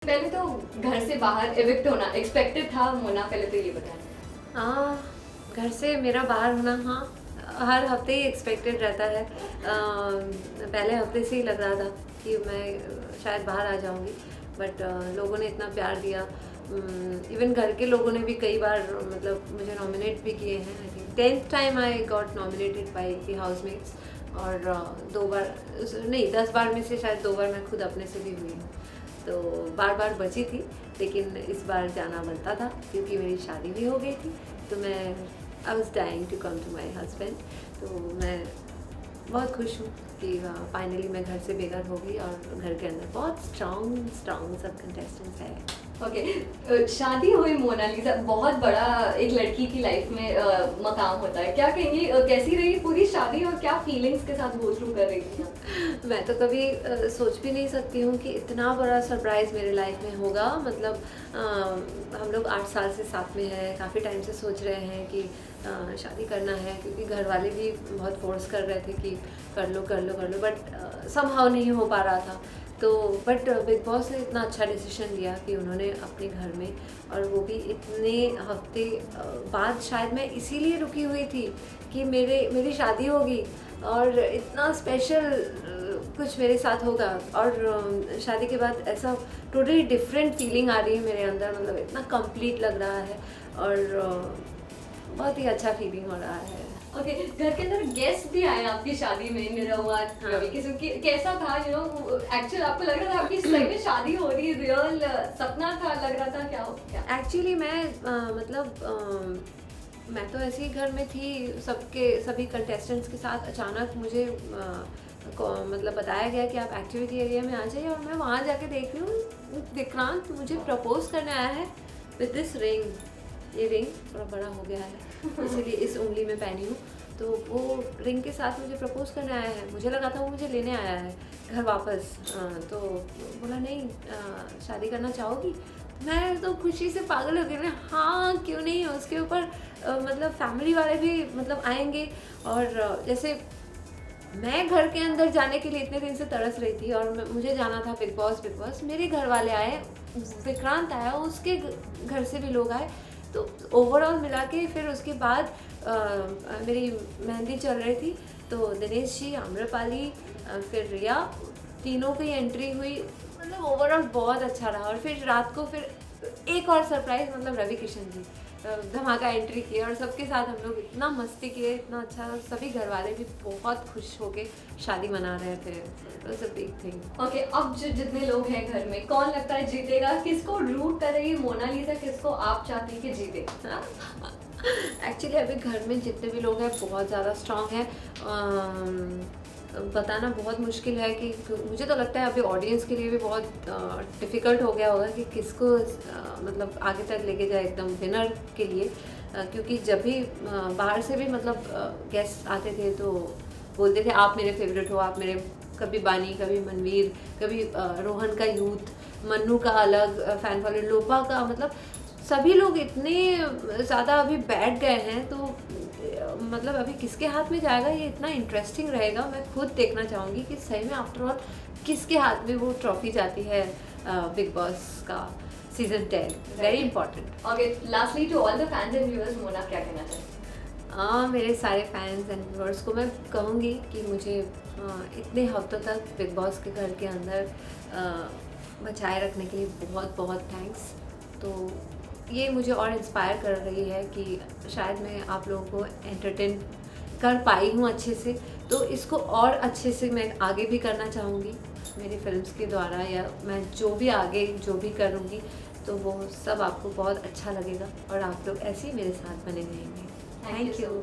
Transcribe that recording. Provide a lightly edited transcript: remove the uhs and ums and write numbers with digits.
पहले तो घर से बाहर इविक्ट होना एक्सपेक्टेड था मोना, पहले तो ये बताएं। घर से मेरा बाहर होना, हाँ, हर हफ्ते ही एक्सपेक्टेड रहता है। पहले हफ्ते से ही लग रहा था कि मैं शायद बाहर आ जाऊंगी, बट लोगों ने इतना प्यार दिया। इवन घर के लोगों ने भी कई बार मतलब मुझे नॉमिनेट भी किए हैं। I think 10th time I got nominated by the housemates, और 2 बार नहीं 10 बार में से शायद 2 बार मैं खुद अपने से भी हुई हूँ। तो बार बार बची थी, लेकिन इस बार जाना बनता था क्योंकि मेरी शादी भी हो गई थी। तो मैं I was dying to come to my husband. तो मैं बहुत खुश हूँ कि फाइनली मैं घर से बेघर हो गई, और घर के अंदर बहुत स्ट्रॉन्ग सब कंटेस्टेंट्स हैं। ओके, शादी हुई मोनालिसा, बहुत बड़ा एक लड़की की लाइफ में मकाम होता है। क्या कहेंगी, कैसी रही पूरी शादी और क्या फीलिंग्स के साथ गो थ्रू कर रही थी? मैं तो कभी सोच भी नहीं सकती हूँ कि इतना बड़ा सरप्राइज़ मेरे लाइफ में होगा। मतलब हम लोग 8 साल से साथ में हैं, काफ़ी टाइम से सोच रहे हैं कि शादी करना है, क्योंकि घर वाले भी बहुत फोर्स कर रहे थे कि कर लो कर लो कर लो, बट समहाउ नहीं हो पा रहा था। तो बट बिग बॉस ने इतना अच्छा डिसीजन लिया कि उन्होंने अपने घर में, और वो भी इतने हफ्ते बाद, शायद मैं इसीलिए रुकी हुई थी कि मेरी शादी होगी और इतना स्पेशल कुछ मेरे साथ होगा। और शादी के बाद ऐसा टोटली डिफरेंट फीलिंग आ रही है मेरे अंदर, मतलब इतना कंप्लीट लग रहा है, और बहुत ही अच्छा फीलिंग हो रहा है। ओके, घर के अंदर गेस्ट भी आए आपकी शादी में, निरहुआ, रवि किशन की, कैसा था? एक्चुअल आपको लग रहा था आपकी सही में शादी हो रही है, रियल सपना था, लग रहा था क्या? एक्चुअली मैं मैं तो ऐसे ही घर में थी सभी कंटेस्टेंट्स के साथ। अचानक मुझे मतलब बताया गया कि आप एक्टिविटी एरिया में आ जाइए, और मैं वहाँ जाके देख रही हूँ विक्रांत मुझे प्रपोज करने आया है विद दिस रिंग। ये रिंग थोड़ा बड़ा हो गया है इसीलिए इस उंगली में पहनी हूँ। तो वो रिंग के साथ मुझे प्रपोज करने आया है। मुझे लगा था वो मुझे लेने आया है घर वापस। तो बोला नहीं, शादी करना चाहोगी? मैं तो खुशी से पागल हो गई। मैं हाँ क्यों नहीं। उसके ऊपर मतलब फैमिली वाले भी मतलब आएंगे, और जैसे मैं घर के अंदर जाने के लिए इतने दिन से तरस रही थी, और मुझे जाना था बिग बॉस। मेरे घर वाले आए, विक्रांत आया, उसके घर से भी लोग आए। तो ओवरऑल मिला के फिर उसके बाद मेरी मेहंदी चल रही थी, तो दिनेश जी, आम्रपाली, फिर रिया, तीनों की एंट्री हुई। मतलब ओवरऑल बहुत अच्छा रहा। और फिर रात को फिर एक और सरप्राइज, मतलब रवि किशन जी धमाका एंट्री किए, और सबके साथ हम लोग इतना मस्ती किए, इतना अच्छा। सभी घर वाले भी बहुत खुश होके शादी मना रहे थे। It was a big thing. Okay, अब जितने लोग हैं घर में, कौन लगता है जीतेगा? किसको रूट कर रही है मोनालिसा, किसको आप चाहती हैं कि जीते? एक्चुअली अभी घर में जितने भी लोग हैं बहुत ज़्यादा स्ट्रांग हैं। बताना बहुत मुश्किल है कि मुझे तो लगता है अभी ऑडियंस के लिए भी बहुत डिफ़िकल्ट हो गया होगा कि किसको मतलब आगे तक लेके जाए एकदम विनर के लिए। क्योंकि जब भी बाहर से भी मतलब गेस्ट आते थे तो बोलते थे आप मेरे फेवरेट हो, आप मेरे, कभी बानी, कभी मनवीर, कभी रोहन का यूथ, मन्नू का अलग फ़ैन फॉलोइंग, लोपा का, मतलब सभी लोग इतने ज़्यादा अभी बैठ गए हैं। तो मतलब अभी किसके हाथ में जाएगा ये इतना इंटरेस्टिंग रहेगा। मैं खुद देखना चाहूँगी कि सही में आफ्टर ऑल किसके हाथ में वो ट्रॉफी जाती है बिग बॉस का season 10। Very important. Okay, lastly to all the fans and viewers, Mona क्या कहना चाहिए? मेरे सारे फैंस एंड व्यूअर्स को मैं कहूँगी कि मुझे इतने हफ्तों तक बिग बॉस के घर के अंदर बचाए रखने के लिए बहुत बहुत थैंक्स। तो ये मुझे और इंस्पायर कर रही है कि शायद मैं आप लोगों को एंटरटेन कर पाई हूँ अच्छे से, तो इसको और अच्छे से मैं आगे भी करना चाहूँगी मेरी फिल्म्स के द्वारा, या मैं जो भी आगे जो भी करूँगी तो वो सब आपको बहुत अच्छा लगेगा, और आप लोग ऐसे ही मेरे साथ बने रहेंगे। Thank you.